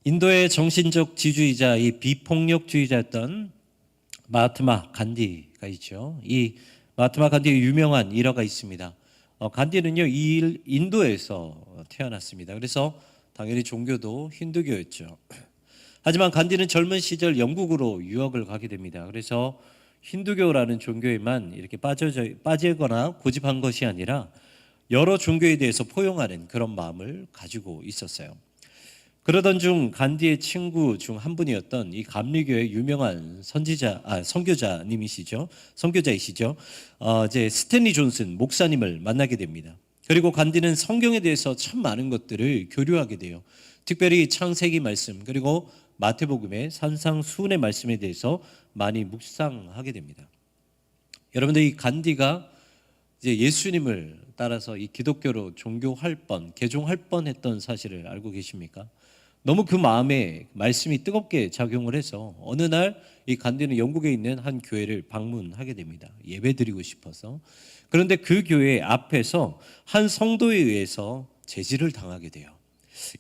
인도의 정신적 지주이자 이 비폭력주의자였던 마하트마 간디가 있죠. 이 마하트마 간디의 유명한 일화가 있습니다. 간디는요, 인도에서 태어났습니다. 그래서 당연히 종교도 힌두교였죠. 하지만 간디는 젊은 시절 영국으로 유학을 가게 됩니다. 그래서 힌두교라는 종교에만 이렇게 빠지거나 고집한 것이 아니라 여러 종교에 대해서 포용하는 그런 마음을 가지고 있었어요. 그러던 중 간디의 친구 중 한 분이었던 이 감리교의 유명한 선교자이시죠. 이제 스탠리 존슨 목사님을 만나게 됩니다. 그리고 간디는 성경에 대해서 참 많은 것들을 교류하게 돼요. 특별히 창세기 말씀 그리고 마태복음의 산상수훈의 말씀에 대해서 많이 묵상하게 됩니다. 여러분들, 이 간디가 이제 예수님을 따라서 이 기독교로 개종할 뻔했던 사실을 알고 계십니까? 너무 그 마음에 말씀이 뜨겁게 작용을 해서 어느 날 이 간디는 영국에 있는 한 교회를 방문하게 됩니다. 예배드리고 싶어서. 그런데 그 교회 앞에서 한 성도에 의해서 제지를 당하게 돼요.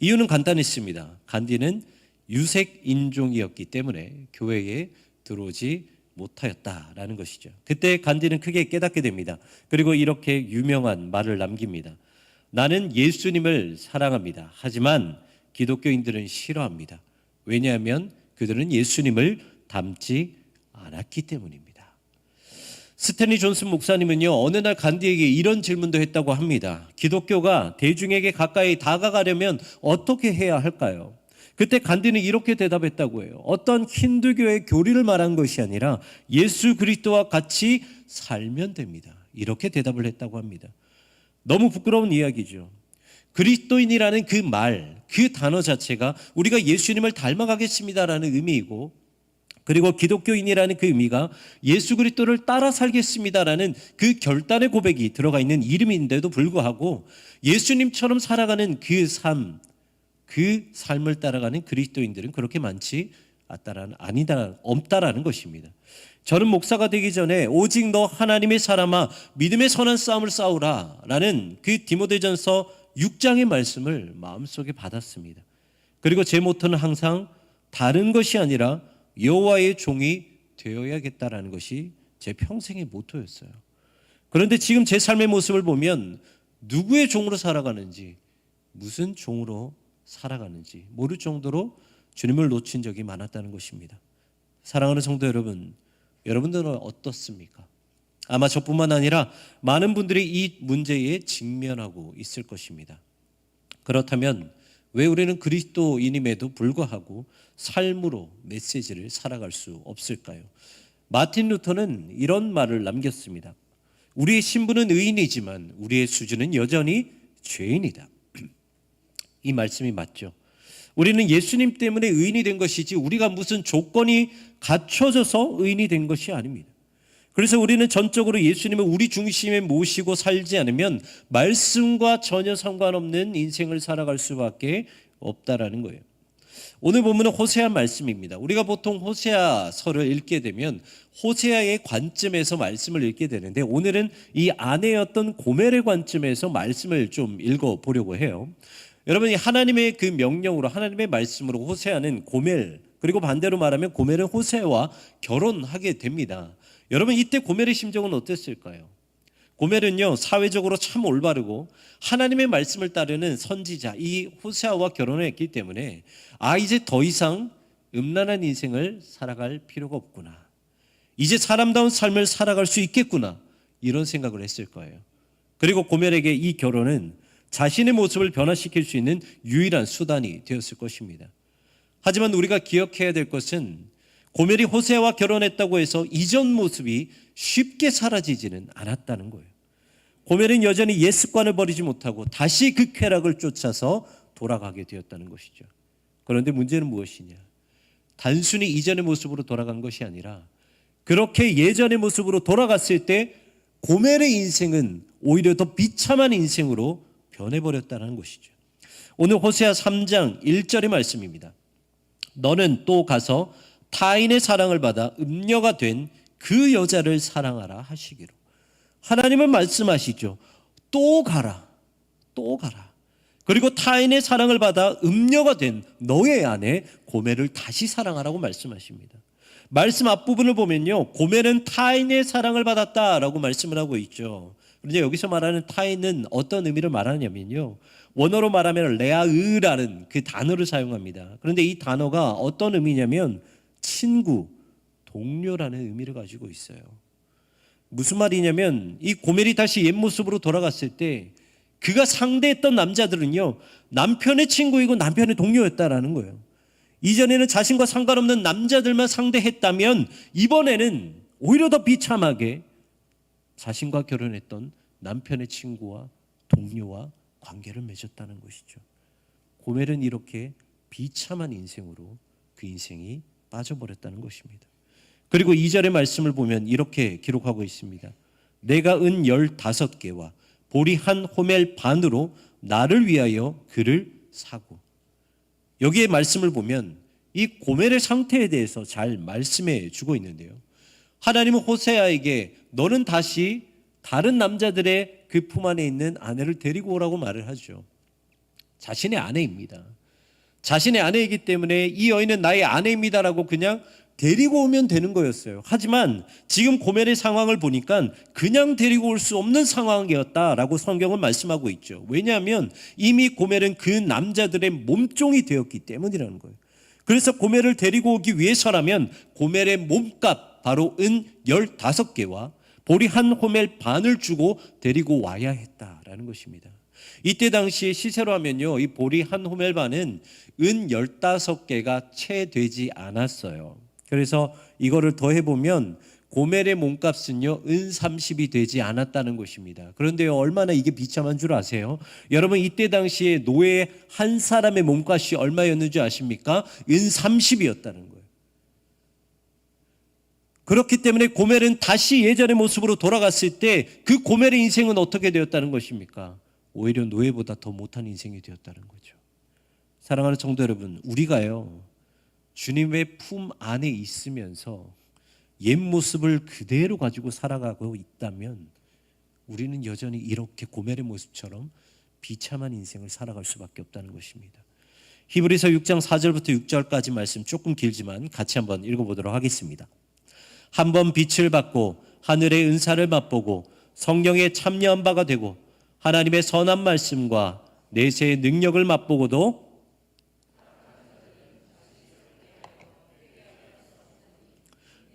이유는 간단했습니다. 간디는 유색 인종이었기 때문에 교회에 들어오지 못하였다라는 것이죠. 그때 간디는 크게 깨닫게 됩니다. 그리고 이렇게 유명한 말을 남깁니다. 나는 예수님을 사랑합니다. 하지만 기독교인들은 싫어합니다. 왜냐하면 그들은 예수님을 닮지 않았기 때문입니다. 스탠리 존슨 목사님은요, 어느 날 간디에게 이런 질문도 했다고 합니다. 기독교가 대중에게 가까이 다가가려면 어떻게 해야 할까요? 그때 간디는 이렇게 대답했다고 해요. 어떤 힌두교의 교리를 말한 것이 아니라 예수 그리스도와 같이 살면 됩니다. 이렇게 대답을 했다고 합니다. 너무 부끄러운 이야기죠. 그리스도인이라는 그 말, 그 단어 자체가 우리가 예수님을 닮아가겠습니다라는 의미이고, 그리고 기독교인이라는 그 의미가 예수 그리스도를 따라 살겠습니다라는 그 결단의 고백이 들어가 있는 이름인데도 불구하고 예수님처럼 살아가는 그 삶을 따라가는 그리스도인들은 그렇게 많지 없다라는 것입니다. 저는 목사가 되기 전에 오직 너 하나님의 사람아 믿음의 선한 싸움을 싸우라 라는 그 디모데전서 6장의 말씀을 마음속에 받았습니다. 그리고 제 모토는 항상 다른 것이 아니라 여호와의 종이 되어야겠다라는 것이 제 평생의 모토였어요. 그런데 지금 제 삶의 모습을 보면 누구의 종으로 살아가는지, 무슨 종으로 살아가는지 모를 정도로 주님을 놓친 적이 많았다는 것입니다. 사랑하는 성도 여러분, 여러분들은 어떻습니까? 아마 저뿐만 아니라 많은 분들이 이 문제에 직면하고 있을 것입니다. 그렇다면 왜 우리는 그리스도인임에도 불구하고 삶으로 메시지를 살아갈 수 없을까요? 마틴 루터는 이런 말을 남겼습니다. 우리의 신분은 의인이지만 우리의 수준은 여전히 죄인이다. 이 말씀이 맞죠. 우리는 예수님 때문에 의인이 된 것이지 우리가 무슨 조건이 갖춰져서 의인이 된 것이 아닙니다. 그래서 우리는 전적으로 예수님을 우리 중심에 모시고 살지 않으면 말씀과 전혀 상관없는 인생을 살아갈 수밖에 없다라는 거예요. 오늘 본문은 호세아 말씀입니다. 우리가 보통 호세아서를 읽게 되면 호세아의 관점에서 말씀을 읽게 되는데 오늘은 이 아내였던 고멜의 관점에서 말씀을 좀 읽어보려고 해요. 여러분이 하나님의 그 명령으로 하나님의 말씀으로 호세아는 고멜, 그리고 반대로 말하면 고멜은 호세아와 결혼하게 됩니다. 여러분, 이때 고멜의 심정은 어땠을까요? 고멜은요, 사회적으로 참 올바르고 하나님의 말씀을 따르는 선지자 이 호세아와 결혼을 했기 때문에 이제 더 이상 음란한 인생을 살아갈 필요가 없구나, 이제 사람다운 삶을 살아갈 수 있겠구나, 이런 생각을 했을 거예요. 그리고 고멜에게 이 결혼은 자신의 모습을 변화시킬 수 있는 유일한 수단이 되었을 것입니다. 하지만 우리가 기억해야 될 것은 고멜이 호세아와 결혼했다고 해서 이전 모습이 쉽게 사라지지는 않았다는 거예요. 고멜은 여전히 옛 습관을 버리지 못하고 다시 그 쾌락을 쫓아서 돌아가게 되었다는 것이죠. 그런데 문제는 무엇이냐? 단순히 이전의 모습으로 돌아간 것이 아니라 그렇게 예전의 모습으로 돌아갔을 때 고멜의 인생은 오히려 더 비참한 인생으로 변해버렸다는 것이죠. 오늘 호세아 3장 1절의 말씀입니다. 너는 또 가서 타인의 사랑을 받아 음녀가 된 그 여자를 사랑하라 하시기로. 하나님은 말씀하시죠. 또 가라. 그리고 타인의 사랑을 받아 음녀가 된 너의 아내 고멜을 다시 사랑하라고 말씀하십니다. 말씀 앞부분을 보면요, 고멜은 타인의 사랑을 받았다라고 말씀을 하고 있죠. 그런데 여기서 말하는 타인은 어떤 의미를 말하냐면요, 원어로 말하면 레아으라는 그 단어를 사용합니다. 그런데 이 단어가 어떤 의미냐면 친구, 동료라는 의미를 가지고 있어요. 무슨 말이냐면 이 고멜이 다시 옛 모습으로 돌아갔을 때 그가 상대했던 남자들은요, 남편의 친구이고 남편의 동료였다라는 거예요. 이전에는 자신과 상관없는 남자들만 상대했다면 이번에는 오히려 더 비참하게 자신과 결혼했던 남편의 친구와 동료와 관계를 맺었다는 것이죠. 고멜은 이렇게 비참한 인생으로 그 인생이 빠져버렸다는 것입니다. 그리고 2절의 말씀을 보면 이렇게 기록하고 있습니다. 내가 은 15개와 보리 한 호멜 반으로 나를 위하여 그를 사고. 여기에 말씀을 보면 이 고멜의 상태에 대해서 잘 말씀해 주고 있는데요. 하나님은 호세아에게 너는 다시 다른 남자들의 그 품 안에 있는 아내를 데리고 오라고 말을 하죠. 자신의 아내입니다. 자신의 아내이기 때문에 이 여인은 나의 아내입니다라고 그냥 데리고 오면 되는 거였어요. 하지만 지금 고멜의 상황을 보니까 그냥 데리고 올 수 없는 상황이었다라고 성경은 말씀하고 있죠. 왜냐하면 이미 고멜은 그 남자들의 몸종이 되었기 때문이라는 거예요. 그래서 고멜을 데리고 오기 위해서라면 고멜의 몸값 바로 은 15개와 보리 한 호멜 반을 주고 데리고 와야 했다라는 것입니다. 이때 당시에 시세로 하면요, 이 보리 한 호멜 반은 은 15개가 채 되지 않았어요. 그래서 이거를 더해보면 고멜의 몸값은요, 은 30이 되지 않았다는 것입니다. 그런데요, 얼마나 이게 비참한 줄 아세요? 여러분, 이때 당시에 노예 한 사람의 몸값이 얼마였는지 아십니까? 은 30이었다는 거예요. 그렇기 때문에 고멜은 다시 예전의 모습으로 돌아갔을 때 그 고멜의 인생은 어떻게 되었다는 것입니까? 오히려 노예보다 더 못한 인생이 되었다는 거죠. 사랑하는 성도 여러분, 우리가요, 주님의 품 안에 있으면서 옛 모습을 그대로 가지고 살아가고 있다면 우리는 여전히 이렇게 고멜의 모습처럼 비참한 인생을 살아갈 수밖에 없다는 것입니다. 히브리서 6장 4절부터 6절까지 말씀 조금 길지만 같이 한번 읽어보도록 하겠습니다. 한번 빛을 받고 하늘의 은사를 맛보고 성령에 참여한 바가 되고 하나님의 선한 말씀과 내세의 능력을 맛보고도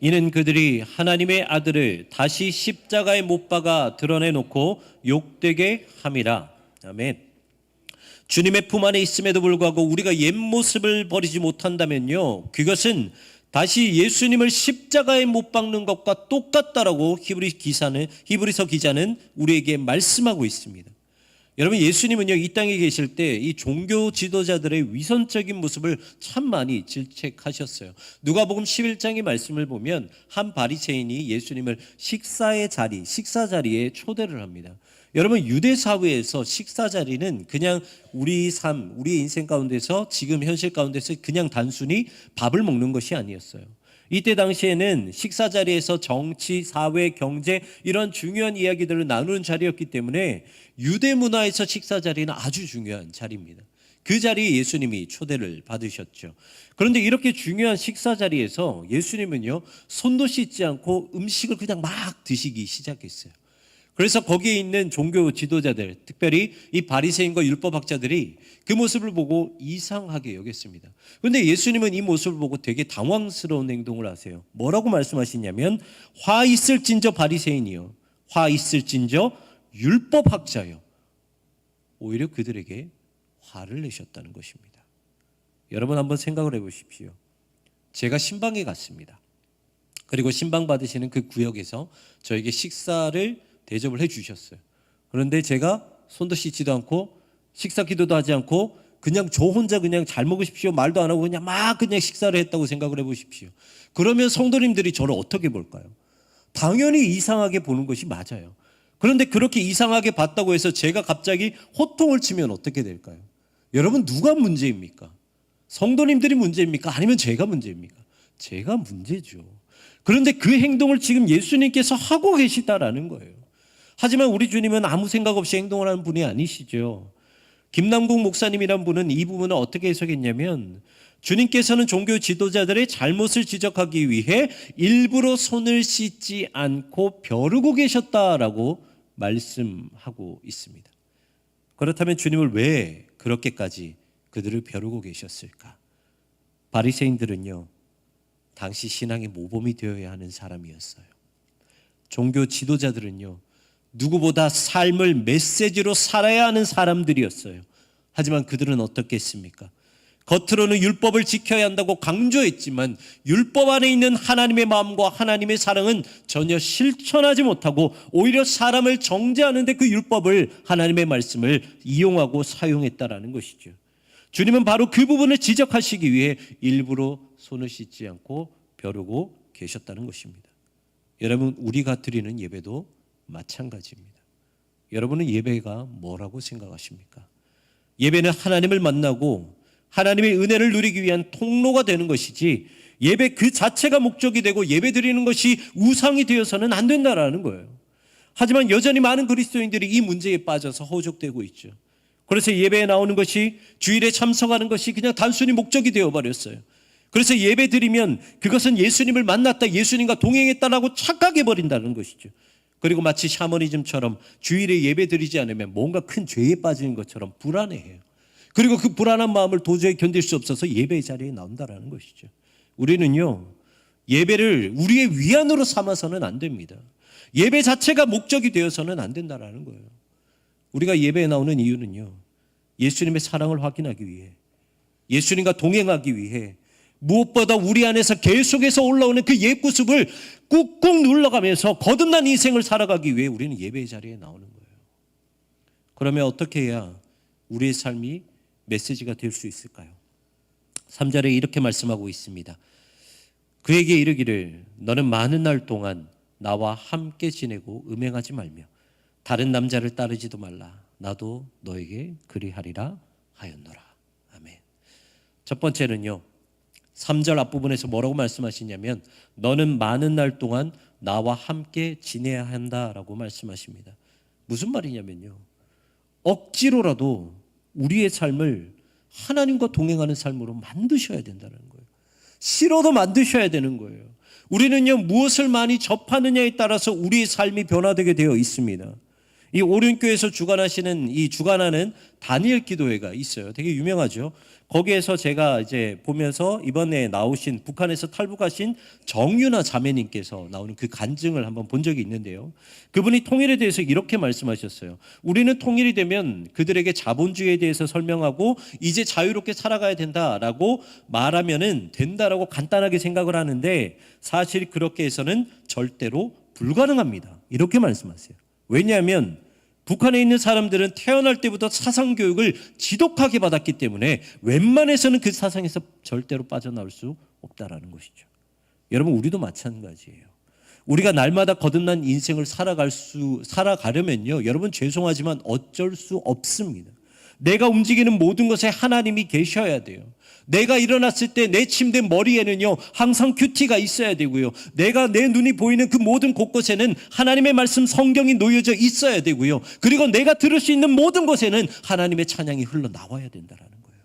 이는 그들이 하나님의 아들을 다시 십자가에 못 박아 드러내놓고 욕되게 함이라. 아멘. 주님의 품 안에 있음에도 불구하고 우리가 옛 모습을 버리지 못한다면요, 그것은 다시 예수님을 십자가에 못 박는 것과 똑같다라고 히브리서 기자는 우리에게 말씀하고 있습니다. 여러분, 예수님은요, 이 땅에 계실 때 이 종교 지도자들의 위선적인 모습을 참 많이 질책하셨어요. 누가복음 11장의 말씀을 보면 한 바리새인이 예수님을 식사 자리에 초대를 합니다. 여러분, 유대 사회에서 식사 자리는 그냥 우리의 인생 가운데서 지금 현실 가운데서 그냥 단순히 밥을 먹는 것이 아니었어요. 이때 당시에는 식사 자리에서 정치, 사회, 경제 이런 중요한 이야기들을 나누는 자리였기 때문에 유대 문화에서 식사 자리는 아주 중요한 자리입니다. 그 자리에 예수님이 초대를 받으셨죠. 그런데 이렇게 중요한 식사 자리에서 예수님은요, 손도 씻지 않고 음식을 그냥 막 드시기 시작했어요. 그래서 거기에 있는 종교 지도자들, 특별히 이 바리새인과 율법학자들이 그 모습을 보고 이상하게 여겼습니다. 그런데 예수님은 이 모습을 보고 되게 당황스러운 행동을 하세요. 뭐라고 말씀하시냐면 화 있을진저 바리새인이요, 화 있을진저 율법학자요. 오히려 그들에게 화를 내셨다는 것입니다. 여러분, 한번 생각을 해보십시오. 제가 신방에 갔습니다. 그리고 신방 받으시는 그 구역에서 저에게 식사를 대접을 해주셨어요. 그런데 제가 손도 씻지도 않고 식사 기도도 하지 않고 그냥 저 혼자 그냥 잘 먹으십시오 말도 안 하고 그냥 식사를 했다고 생각을 해보십시오. 그러면 성도님들이 저를 어떻게 볼까요? 당연히 이상하게 보는 것이 맞아요. 그런데 그렇게 이상하게 봤다고 해서 제가 갑자기 호통을 치면 어떻게 될까요? 여러분, 누가 문제입니까? 성도님들이 문제입니까? 아니면 제가 문제입니까? 제가 문제죠. 그런데 그 행동을 지금 예수님께서 하고 계시다라는 거예요. 하지만 우리 주님은 아무 생각 없이 행동을 하는 분이 아니시죠. 김남국 목사님이란 분은 이 부분을 어떻게 해석했냐면, 주님께서는 종교 지도자들의 잘못을 지적하기 위해 일부러 손을 씻지 않고 벼르고 계셨다라고 말씀하고 있습니다. 그렇다면 주님을 왜 그렇게까지 그들을 벼르고 계셨을까? 바리새인들은요, 당시 신앙의 모범이 되어야 하는 사람이었어요. 종교 지도자들은요, 누구보다 삶을 메시지로 살아야 하는 사람들이었어요. 하지만 그들은 어떻게 했습니까? 겉으로는 율법을 지켜야 한다고 강조했지만 율법 안에 있는 하나님의 마음과 하나님의 사랑은 전혀 실천하지 못하고 오히려 사람을 정죄하는 데 그 율법을, 하나님의 말씀을 이용하고 사용했다라는 것이죠. 주님은 바로 그 부분을 지적하시기 위해 일부러 손을 씻지 않고 벼르고 계셨다는 것입니다. 여러분, 우리가 드리는 예배도 마찬가지입니다. 여러분은 예배가 뭐라고 생각하십니까? 예배는 하나님을 만나고 하나님의 은혜를 누리기 위한 통로가 되는 것이지, 예배 그 자체가 목적이 되고 예배 드리는 것이 우상이 되어서는 안 된다라는 거예요. 하지만 여전히 많은 그리스도인들이 이 문제에 빠져서 허족되고 있죠. 그래서 예배에 나오는 것이, 주일에 참석하는 것이 그냥 단순히 목적이 되어버렸어요. 그래서 예배 드리면 그것은 예수님을 만났다, 예수님과 동행했다라고 착각해버린다는 것이죠. 그리고 마치 샤머니즘처럼 주일에 예배 드리지 않으면 뭔가 큰 죄에 빠지는 것처럼 불안해해요. 그리고 그 불안한 마음을 도저히 견딜 수 없어서 예배 자리에 나온다라는 것이죠. 우리는요, 예배를 우리의 위안으로 삼아서는 안 됩니다. 예배 자체가 목적이 되어서는 안 된다라는 거예요. 우리가 예배에 나오는 이유는요, 예수님의 사랑을 확인하기 위해, 예수님과 동행하기 위해, 무엇보다 우리 안에서 계속해서 올라오는 그 옛 구습을 꾹꾹 눌러가면서 거듭난 인생을 살아가기 위해 우리는 예배 자리에 나오는 거예요. 그러면 어떻게 해야 우리의 삶이 메시지가 될 수 있을까요? 3절에 이렇게 말씀하고 있습니다. 그에게 이르기를, 너는 많은 날 동안 나와 함께 지내고 음행하지 말며 다른 남자를 따르지도 말라. 나도 너에게 그리하리라 하였노라. 아멘. 첫 번째는요, 3절 앞부분에서 뭐라고 말씀하시냐면, 너는 많은 날 동안 나와 함께 지내야 한다라고 말씀하십니다. 무슨 말이냐면요, 억지로라도 우리의 삶을 하나님과 동행하는 삶으로 만드셔야 된다는 거예요. 싫어도 만드셔야 되는 거예요. 우리는요, 무엇을 많이 접하느냐에 따라서 우리의 삶이 변화되게 되어 있습니다. 이 오륜교에서 주관하는 다니엘 기도회가 있어요. 되게 유명하죠. 거기에서 제가 이제 보면서 이번에 나오신, 북한에서 탈북하신 정윤아 자매님께서 나오는 그 간증을 한번 본 적이 있는데요. 그분이 통일에 대해서 이렇게 말씀하셨어요. 우리는 통일이 되면 그들에게 자본주의에 대해서 설명하고 이제 자유롭게 살아가야 된다라고 말하면은 된다라고 간단하게 생각을 하는데, 사실 그렇게 해서는 절대로 불가능합니다. 이렇게 말씀하세요. 왜냐하면 북한에 있는 사람들은 태어날 때부터 사상교육을 지독하게 받았기 때문에 웬만해서는 그 사상에서 절대로 빠져나올 수 없다라는 것이죠. 여러분, 우리도 마찬가지예요. 우리가 날마다 거듭난 인생을 살아가려면요, 여러분 죄송하지만 어쩔 수 없습니다. 내가 움직이는 모든 것에 하나님이 계셔야 돼요. 내가 일어났을 때 내 침대 머리에는요, 항상 큐티가 있어야 되고요. 내 눈이 보이는 그 모든 곳곳에는 하나님의 말씀, 성경이 놓여져 있어야 되고요. 그리고 내가 들을 수 있는 모든 곳에는 하나님의 찬양이 흘러나와야 된다라는 거예요.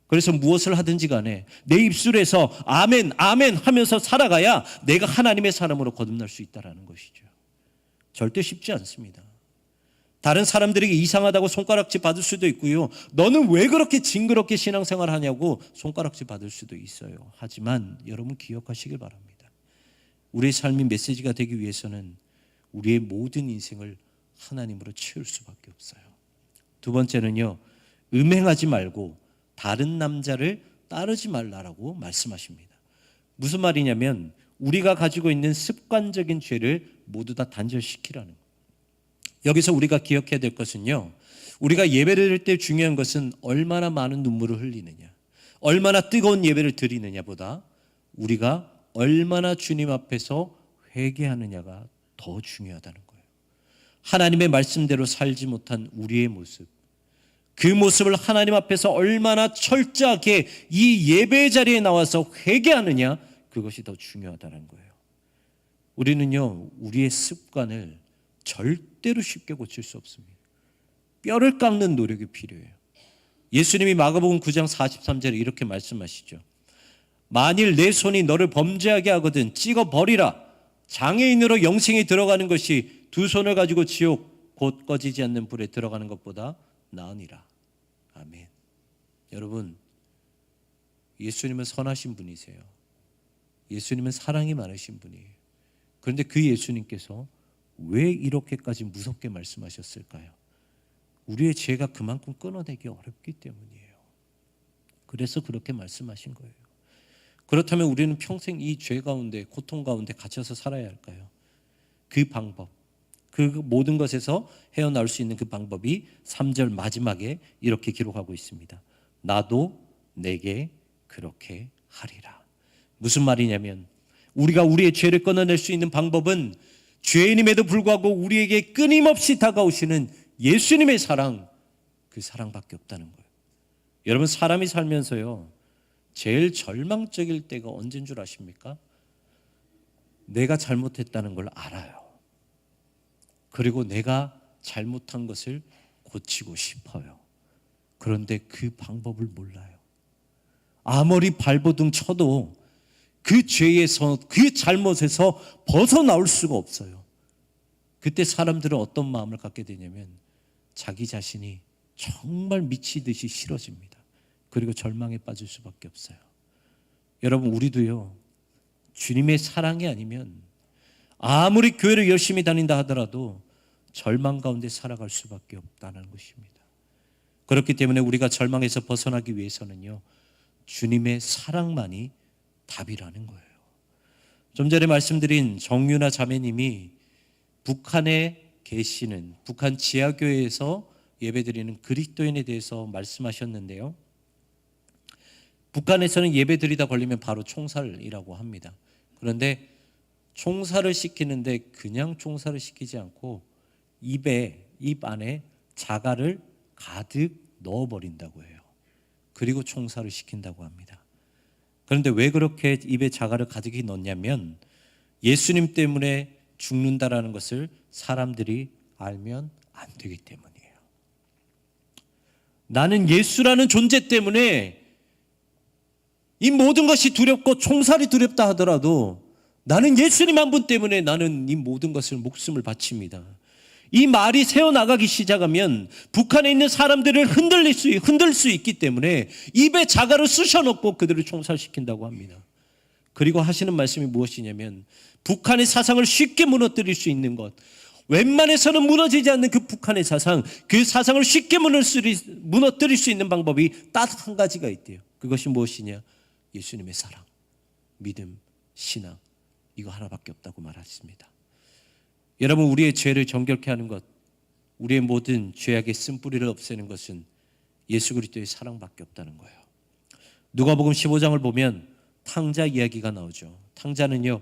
그래서 무엇을 하든지 간에 내 입술에서 아멘, 아멘 하면서 살아가야 내가 하나님의 사람으로 거듭날 수 있다라는 것이죠. 절대 쉽지 않습니다. 다른 사람들에게 이상하다고 손가락질 받을 수도 있고요. 너는 왜 그렇게 징그럽게 신앙생활 하냐고 손가락질 받을 수도 있어요. 하지만 여러분 기억하시길 바랍니다. 우리의 삶이 메시지가 되기 위해서는 우리의 모든 인생을 하나님으로 채울 수밖에 없어요. 두 번째는요, 음행하지 말고 다른 남자를 따르지 말라라고 말씀하십니다. 무슨 말이냐면, 우리가 가지고 있는 습관적인 죄를 모두 다 단절시키라는 거예요. 여기서 우리가 기억해야 될 것은요, 우리가 예배를 드릴 때 중요한 것은 얼마나 많은 눈물을 흘리느냐, 얼마나 뜨거운 예배를 드리느냐보다 우리가 얼마나 주님 앞에서 회개하느냐가 더 중요하다는 거예요. 하나님의 말씀대로 살지 못한 우리의 모습, 그 모습을 하나님 앞에서 얼마나 철저하게 이 예배 자리에 나와서 회개하느냐, 그것이 더 중요하다는 거예요. 우리는요, 우리의 습관을 절대로 쉽게 고칠 수 없습니다. 뼈를 깎는 노력이 필요해요. 예수님이 마가복음 9장 43절에 이렇게 말씀하시죠. 만일 내 손이 너를 범죄하게 하거든 찍어 버리라. 장애인으로 영생에 들어가는 것이 두 손을 가지고 지옥 곧 꺼지지 않는 불에 들어가는 것보다 나으니라. 아멘. 여러분, 예수님은 선하신 분이세요. 예수님은 사랑이 많으신 분이에요. 그런데 그 예수님께서 왜 이렇게까지 무섭게 말씀하셨을까요? 우리의 죄가 그만큼 끊어내기 어렵기 때문이에요. 그래서 그렇게 말씀하신 거예요. 그렇다면 우리는 평생 이 죄 가운데, 고통 가운데 갇혀서 살아야 할까요? 그 방법, 그 모든 것에서 헤어나올 수 있는 그 방법이 3절 마지막에 이렇게 기록하고 있습니다. 나도 내게 그렇게 하리라. 무슨 말이냐면 우리가 우리의 죄를 끊어낼 수 있는 방법은 죄인임에도 불구하고 우리에게 끊임없이 다가오시는 예수님의 사랑, 그 사랑밖에 없다는 거예요. 여러분, 사람이 살면서요, 제일 절망적일 때가 언제인 줄 아십니까? 내가 잘못했다는 걸 알아요. 그리고 내가 잘못한 것을 고치고 싶어요. 그런데 그 방법을 몰라요. 아무리 발버둥 쳐도 그 죄에서, 그 잘못에서 벗어나올 수가 없어요. 그때 사람들은 어떤 마음을 갖게 되냐면 자기 자신이 정말 미치듯이 싫어집니다. 그리고 절망에 빠질 수밖에 없어요. 여러분, 우리도요, 주님의 사랑이 아니면 아무리 교회를 열심히 다닌다 하더라도 절망 가운데 살아갈 수밖에 없다는 것입니다. 그렇기 때문에 우리가 절망에서 벗어나기 위해서는요, 주님의 사랑만이 답이라는 거예요. 좀 전에 말씀드린 정유나 자매님이 북한에 계시는, 북한 지하교회에서 예배드리는 그리스도인에 대해서 말씀하셨는데요, 북한에서는 예배드리다 걸리면 바로 총살이라고 합니다. 그런데 총살을 시키는데 그냥 총살을 시키지 않고 입 안에 자갈을 가득 넣어버린다고 해요. 그리고 총살을 시킨다고 합니다. 그런데 왜 그렇게 입에 자갈을 가득히 넣냐면 예수님 때문에 죽는다라는 것을 사람들이 알면 안 되기 때문이에요. 나는 예수라는 존재 때문에 이 모든 것이 두렵고 총살이 두렵다 하더라도 나는 예수님 한 분 때문에 나는 이 모든 것을 목숨을 바칩니다. 이 말이 새어나가기 시작하면 북한에 있는 사람들을 흔들 수 있기 때문에 입에 자갈을 쑤셔넣고 그들을 총살시킨다고 합니다. 그리고 하시는 말씀이 무엇이냐면 북한의 사상을 쉽게 무너뜨릴 수 있는 것, 웬만해서는 무너지지 않는 그 북한의 사상, 그 사상을 쉽게 무너뜨릴 수 있는 방법이 딱 한 가지가 있대요. 그것이 무엇이냐? 예수님의 사랑, 믿음, 신앙, 이거 하나밖에 없다고 말했습니다. 여러분, 우리의 죄를 정결케 하는 것, 우리의 모든 죄악의 쓴뿌리를 없애는 것은 예수 그리스도의 사랑밖에 없다는 거예요. 누가복음 15장을 보면 탕자 이야기가 나오죠. 탕자는요,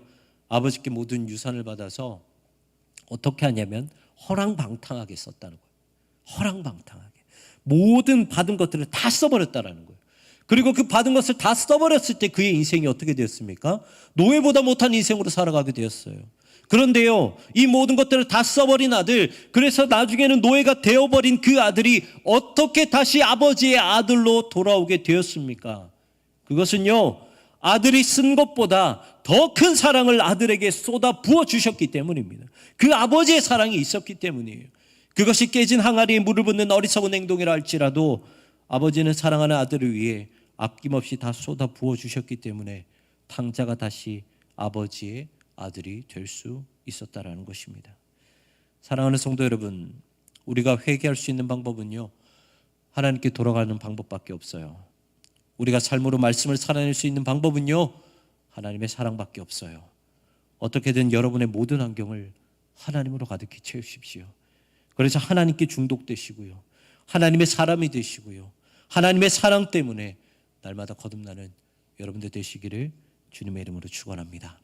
아버지께 모든 유산을 받아서 어떻게 하냐면 허랑방탕하게 썼다는 거예요. 허랑방탕하게. 모든 받은 것들을 다 써버렸다는 거예요. 그리고 그 받은 것을 다 써버렸을 때 그의 인생이 어떻게 되었습니까? 노예보다 못한 인생으로 살아가게 되었어요. 그런데요, 이 모든 것들을 다 써버린 아들, 그래서 나중에는 노예가 되어버린 그 아들이 어떻게 다시 아버지의 아들로 돌아오게 되었습니까? 그것은요, 아들이 쓴 것보다 더 큰 사랑을 아들에게 쏟아 부어주셨기 때문입니다. 그 아버지의 사랑이 있었기 때문이에요. 그것이 깨진 항아리에 물을 붓는 어리석은 행동이라 할지라도 아버지는 사랑하는 아들을 위해 아낌없이 다 쏟아 부어주셨기 때문에 탕자가 다시 아버지의 아들이 될 수 있었다라는 것입니다. 사랑하는 성도 여러분, 우리가 회개할 수 있는 방법은요, 하나님께 돌아가는 방법밖에 없어요. 우리가 삶으로 말씀을 살아낼 수 있는 방법은요, 하나님의 사랑밖에 없어요. 어떻게든 여러분의 모든 환경을 하나님으로 가득히 채우십시오. 그래서 하나님께 중독되시고요, 하나님의 사람이 되시고요, 하나님의 사랑 때문에 날마다 거듭나는 여러분들 되시기를 주님의 이름으로 축원합니다.